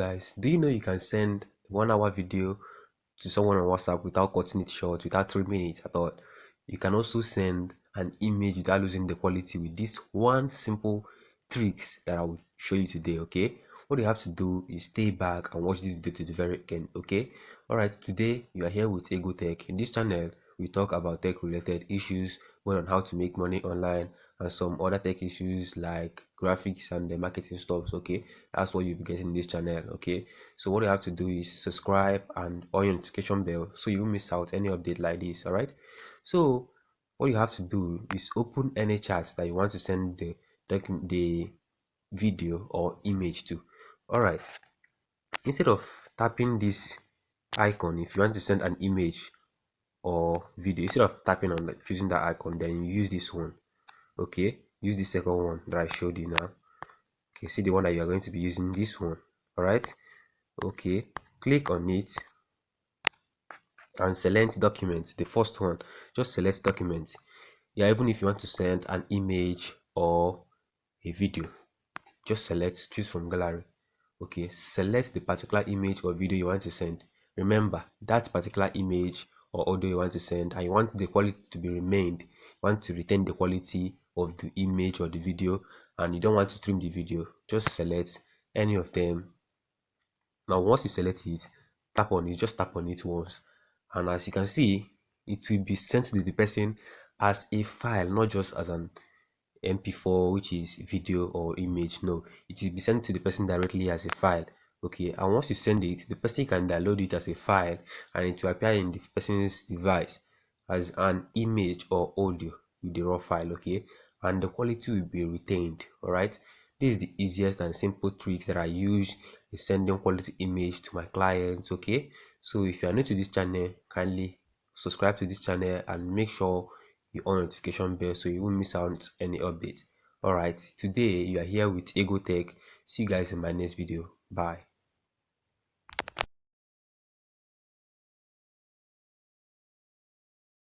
guys, do you know you can send 1 hour video to someone on WhatsApp without cutting it short, without 3 minutes at all? You can also send an image without losing the quality with this one simple tricks that I will show you today. Okay, what you have to do is stay back and watch this video to the very end. Okay, all right, today you are here with Ego Tech. In this channel we talk about tech related issues, one on how to make money online and some other tech issues like graphics and the marketing stuff. Okay, that's what you'll be getting in this channel. Okay, so what you have to do is subscribe and on your notification bell so you won't miss out any update like this. All right, so what you have to do is open any chats that you want to send the video or image to. All right, instead of tapping this icon, if you want to send an image or video, instead of tapping on choosing that icon, then you use this one. Okay, use the second one that I showed you now. Okay, see the one that you are going to be using, this one. All right, okay, click on it and select documents, the first one. Just select documents. Yeah, even if you want to send an image or a video, just select, choose from gallery. Okay, select the particular image or video you want to send. Remember that particular image or audio you want to send, and you want the quality to be remained. You want to retain the quality of the image or the video, and you don't want to trim the video. Just select any of them. Now once you select it, tap on it, just tap on it once, and as you can see, it will be sent to the person as a file, not just as an MP4, which is video or image. No, it will be sent to the person directly as a file. Okay, and once you send it, the person can download it as a file and it will appear in the person's device as an image or audio with the raw file. Okay, and the quality will be retained. All right, this is the easiest and simple tricks that I use in sending quality image to my clients. Okay, so if you are new to this channel, kindly subscribe to this channel and make sure you on notification bell so you won't miss out any update. All right, today you are here with Ego Tech. See you guys in my next video. Bye.